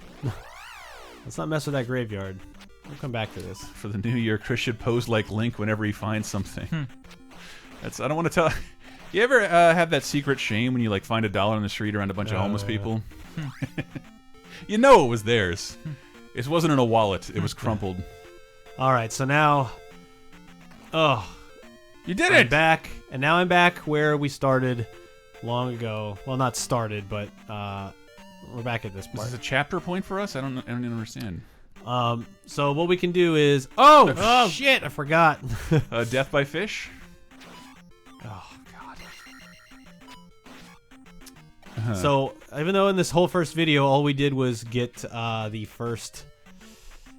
Let's not mess with that graveyard. We'll come back to this. For the new year, Chris should pose like Link whenever he finds something. That's I don't want to tell. You ever have that secret shame when you like find $1 on the street around a bunch of homeless yeah. people? You know it was theirs. It wasn't in a wallet. It was crumpled. All right, so now, You did I'm it! back, and now I'm back where we started long ago. Well, not started, but we're back at this Is part. this a chapter point for us? I don't even understand. So what we can do is, oh shit, I forgot. Death by fish? Oh god. So even though in this whole first video all we did was get the first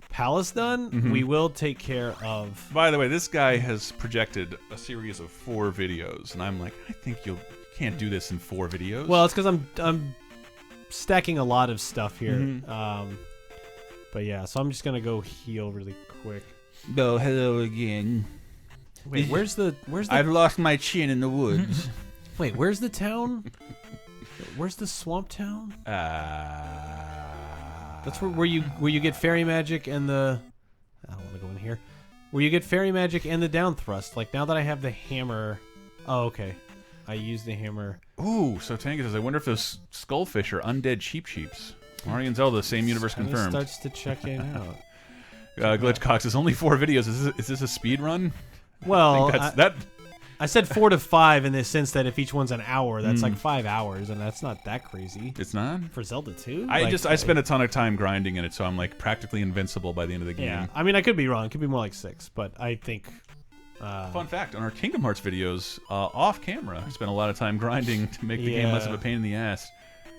palace done, we will take care of. By the way, this guy has projected a series of 4 videos, and I'm like, I think you'll can't do this in 4 videos. Well, it's because I'm stacking a lot of stuff here. But yeah, so I'm just gonna go heal really quick. Oh, hello again. Wait, where's the? I've lost my chin in the woods. Wait, where's the town? Where's the swamp town? That's where you get fairy magic and the. I don't want to go in here. Where you get fairy magic and the down thrust. Like now that I have the hammer. Oh, okay. I use the hammer. Ooh, so Tank says, I wonder if those skullfish are undead sheeps. Mario and Zelda, same universe confirmed. Starts to check it out. Glitchcox is only 4 videos. Is this a speed run? Well, that. I said 4 to 5 in the sense that if each one's an hour, that's like 5 hours, and that's not that crazy. It's not for Zelda 2. I spent a ton of time grinding in it, so I'm like practically invincible by the end of the game. Yeah, I mean I could be wrong. It could be more like 6, but I think. Fun fact: on our Kingdom Hearts videos, off camera, I spent a lot of time grinding to make the game less of a pain in the ass.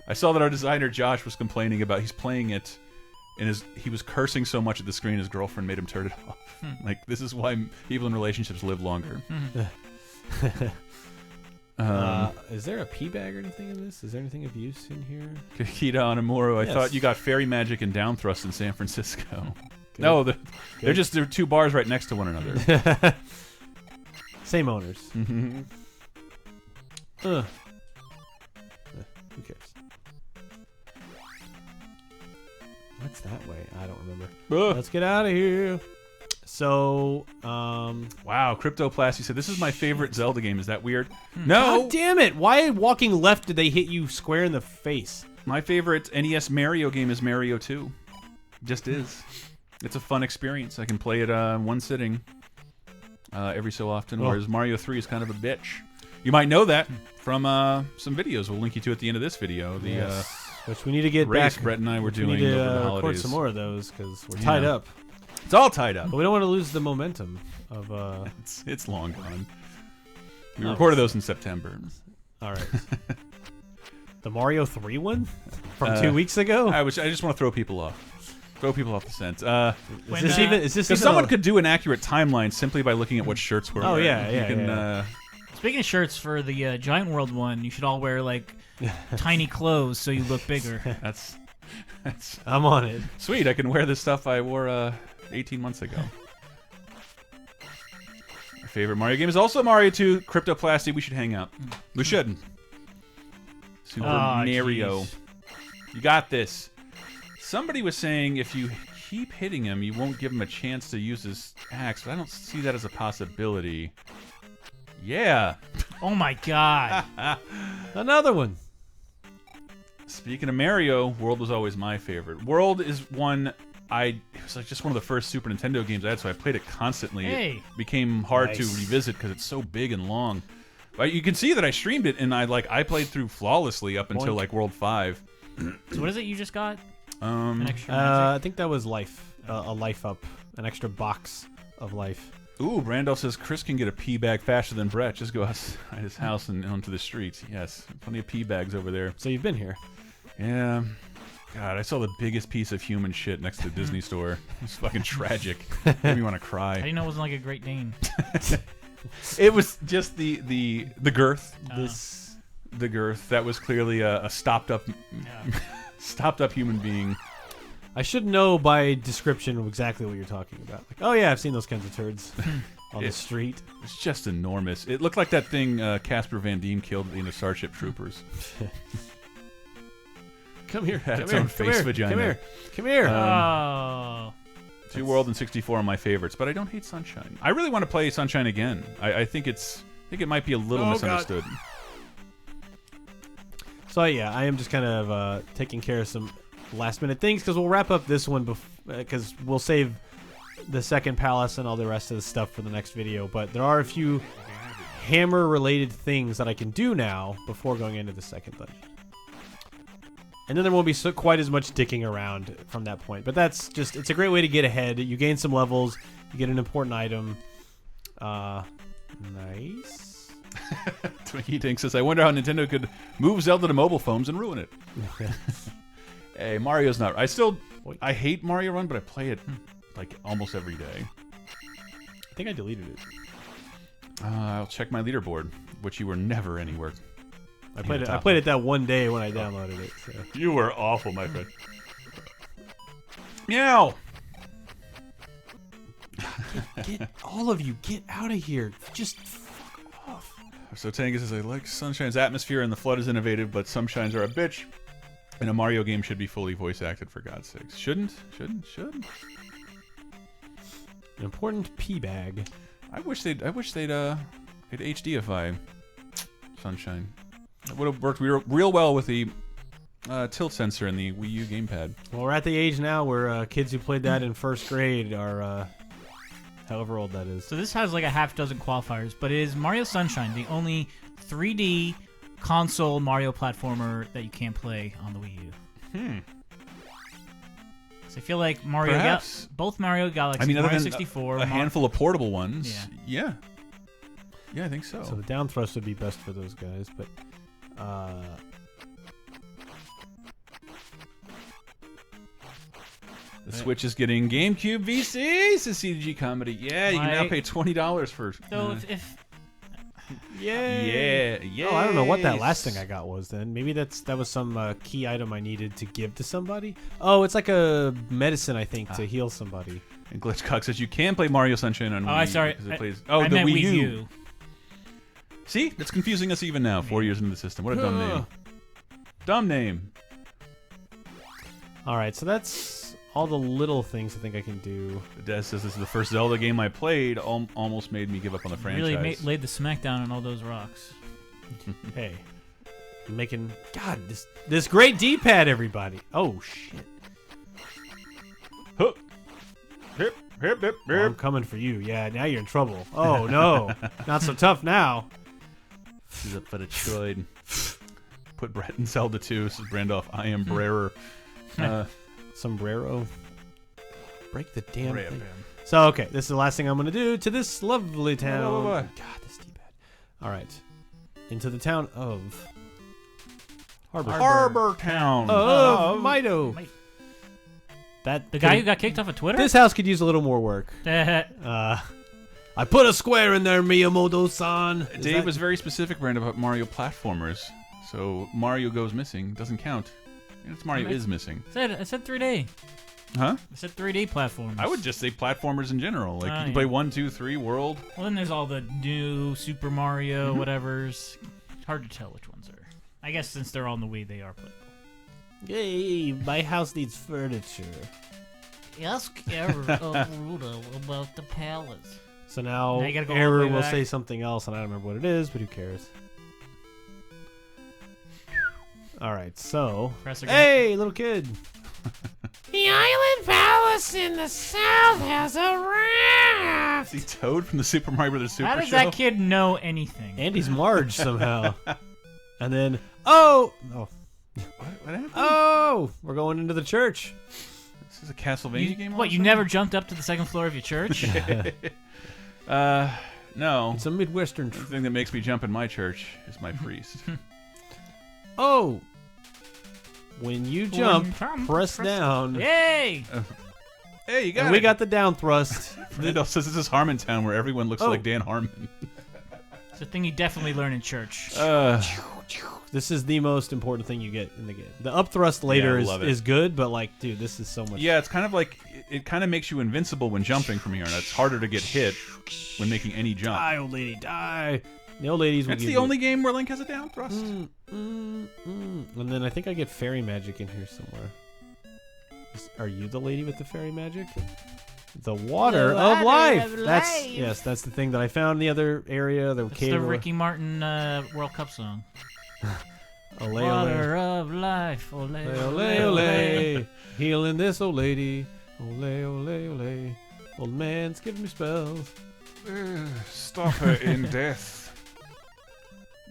I saw that our designer Josh was complaining about he's playing it, and he was cursing so much at the screen his girlfriend made him turn it off. Like, this is why people in relationships live longer. Is there a pea bag or anything in this? Is there anything of use in here? Kakita Onamuro, I thought you got fairy magic and down thrust in San Francisco. Good. No, they're 2 bars right next to one another. Same owners. Who cares? What's that way? I don't remember. Let's get out of here. So, wow, Cryptoplasty said, this is my favorite Zelda game. Is that weird? No! God damn it! Why walking left did they hit you square in the face? My favorite NES Mario game is Mario 2. Just is. It's a fun experience. I can play it one sitting every so often, whereas Mario 3 is kind of a bitch. You might know that from some videos we'll link you to at the end of this video. Which we need to get race back. Brett and I were doing we need to over the record holidays. some more of those because we're tied up. It's all tied up. But we don't want to lose the momentum of. It's long gone. We recorded those in September. All right. The Mario 3 one from 2 weeks ago. I just want to throw people off. Throw people off the scent. Is this even someone could do an accurate timeline simply by looking at what shirts we're wearing. Yeah. Speaking of shirts, for the Giant World one, you should all wear like tiny clothes so you look bigger. That's I'm on it. Sweet, I can wear this stuff I wore 18 months ago. My favorite Mario game is also Mario 2. Cryptoplasty, we should hang out. We should. Super Mario. Geez. You got this. Somebody was saying if you keep hitting him, you won't give him a chance to use his axe, but I don't see that as a possibility. Yeah. Oh my god. Another one. Speaking of Mario, World was always my favorite. World is one it was like just one of the first Super Nintendo games I had, so I played it constantly. Hey. It became hard to revisit because it's so big and long. But you can see that I streamed it, and I played through flawlessly up until like World 5. So what is it you just got? An extra I think that was life. A life up. An extra box of life. Ooh, Randolph says Chris can get a pee bag faster than Brett. Just go outside his house and onto the streets. Yes, plenty of pee bags over there. So you've been here. Yeah. God, I saw the biggest piece of human shit next to the Disney store. It's fucking tragic. Made me want to cry. I didn't know it wasn't like a Great Dane. It was just the girth. The girth. That was clearly a stopped up human being. I should know by description exactly what you're talking about. Like, oh yeah, I've seen those kinds of turds on the street. It's just enormous. It looked like that thing Casper Van Dien killed at the end of Starship Troopers. Come here. Had its own face vagina. Come here. Oh. 2 World and 64 are my favorites, but I don't hate Sunshine. I really want to play Sunshine again. I think it might be a little misunderstood. God. So yeah, I am just kind of taking care of some last minute things because we'll wrap up this one because we'll save the second palace and all the rest of the stuff for the next video. But there are a few hammer related things that I can do now before going into the second dungeon. And then there won't be quite as much dicking around from that point. But that's just, it's a great way to get ahead. You gain some levels, you get an important item. Nice. Twinkie Dink says, I wonder how Nintendo could move Zelda to mobile phones and ruin it. Hey, Mario's not. I hate Mario Run, but I play it like almost every day. I think I deleted it. I'll check my leaderboard, which you were never anywhere. I played it that one day when I downloaded it. So. You were awful, my friend. Meow. Get all of you, get out of here. Just fuck off. So Tangus says, I like Sunshine's atmosphere and the flood is innovative, but Sunshines are a bitch. And a Mario game should be fully voice acted, for God's sakes. Shouldn't. An important pee bag. I wish they'd HDify Sunshine. It would have worked real well with the tilt sensor in the Wii U gamepad. Well, we're at the age now where kids who played that in first grade are, however old that is. So this has like a half dozen qualifiers, but it is Mario Sunshine, the only 3D console Mario platformer that you can't play on the Wii U. So I feel like both Mario Galaxy, Mario other than 64, a handful of portable ones. Yeah, I think so. So the down thrust would be best for those guys, but the Switch is getting GameCube VCs, says CDG Comedy. Yeah, you can now pay $20 for. So if Yeah. Oh, I don't know what that last thing I got was then. Maybe that was some key item I needed to give to somebody. Oh, it's like a medicine, I think, to heal somebody. And Glitchcock says you can play Mario Sunshine on Wii. I'm sorry. It plays, I the meant Wii U. U. See? It's confusing us even now, 4 years into the system. What a dumb name. Dumb name. All right, so that's all the little things I think I can do. Des says this is the first Zelda game I played. Almost made me give up on the franchise. Really laid the smackdown on all those rocks. Hey, I'm making this great D-pad, everybody. Oh shit! Huh. Hip, hip, hip, Oh, I'm coming for you. Yeah, now you're in trouble. Oh no, not so tough now. He's up for the Troid. Put Brett in Zelda 2. Says Brandolph. I am Brerer. Sombrero. Break the damn Bram, thing. bam. So, okay, this is the last thing I'm going to do to this lovely town. Blah. God, this D-pad. All right. Into the town of Harbor Town. Mido. The guy who got kicked off of Twitter? This house could use a little more work. I put a square in there, Miyamoto-san. Dave was very specific, Brand, about Mario platformers. So Mario Goes Missing doesn't count. And it's Mario is missing. I said 3D. Huh? I said 3D platforms. I would just say platformers in general. Like you can play 1, 2, 3 World. Well, then there's all the new Super Mario whatevers. It's hard to tell which ones are. I guess since they're all on the Wii, they are playable. Hey, my house needs furniture. Ask Ruda about the palace. So now you gotta go all the Error way will back. say something else, and I don't remember what it is, but who cares? All right, so Press hey, little kid. The island palace in the south has a raft. See Toad from the Super Mario Brothers Super How does Show? that kid know anything? Andy's Marge somehow. And then oh, What happened? we're going into the church. This is a Castlevania game? What, you never jumped up to the second floor of your church? No. It's a Midwestern. The thing that makes me jump in my church is my priest. Oh, when you jump, When press down. Yay! Hey, you got And it. we got the down thrust. Randolph says this is Harmontown, where everyone looks like Dan Harmon. It's a thing you definitely learn in church. This is the most important thing you get in the game. The up thrust later Yeah, I love it. is good, but like, dude, this is so much. Yeah, it's kind of like it kind of makes you invincible when jumping from here, and it's harder to get hit when making any jump. Die, old lady, die. The old ladies will That's give the you- only game where Link has a down thrust. And then I think I get fairy magic in here somewhere. Are you the lady with the fairy magic? The water of life. That's yes, that's the thing that I found in the other area. The It's cave. the Ricky Martin World Cup song. Ole, Water of life. Ole, ole, ole, ole. Healing this old lady. Ole, ole, ole. Old man's giving me spells. Stop her in death.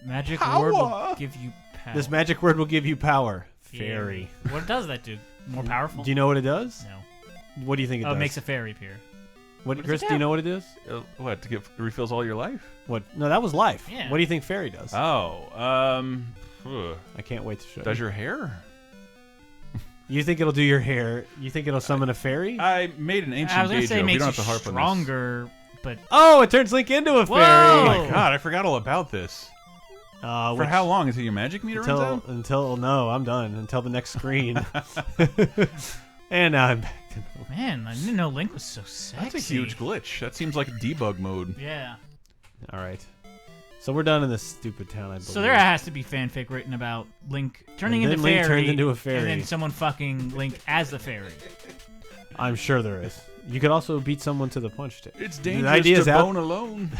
Magic Power. word will give you power. This magic word will give you power. Yeah. Fairy. What does that do? More powerful? Do you know what it does? No. What do you think it does? It makes a fairy appear. What, does Chris? it Do you do? know what it is? What, to get refills all your life? What? No, that was life. Yeah. What do you think fairy does? Oh, I can't wait to show does you. your hair? You think it'll do your hair? You think it'll summon a fairy? I made an ancient I was gay gonna say joke. it We makes don't you have to harp on this. stronger, but Oh, it turns Link into a fairy. Oh Whoa! my god, I forgot all about this. For how long? Until your magic meter runs out? No, I'm done. Until the next screen. And now I'm back to normal. Man, I didn't know Link was so sexy. That's a huge glitch. That seems like debug mode. Yeah. All right. So we're done in this stupid town, I believe. So there has to be fanfic written about Link turning And into then Link fairy. turns into a fairy. And then someone fucking Link as the fairy. I'm sure there is. You could also beat someone to the punch stick. It's The dangerous idea's to out. bone alone.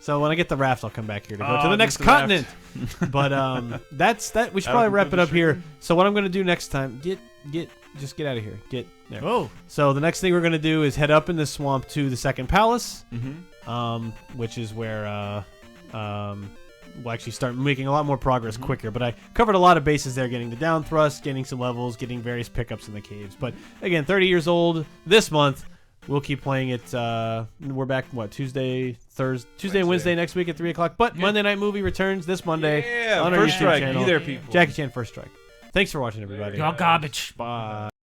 So when I get the raft, I'll come back here to go to Oh, the next just the raft. continent. But that's that. We should Out probably of wrap it up here. sugar. So what I'm gonna do next time? Just get out of here. Get there. Oh. So the next thing we're gonna do is head up in the swamp to the second palace, Mm-hmm. which is where we'll actually start making a lot more progress quicker. But I covered a lot of bases there, getting the down thrust, getting some levels, getting various pickups in the caves. But again, 30 years old this month. We'll keep playing it. We're back, Tuesday, and Wednesday next week at 3 o'clock. But Monday Night Movie returns this Monday Yeah, on our First YouTube Strike. channel. Be there, people. Jackie Chan First Strike. Thanks for watching, everybody. Y'all garbage. Bye.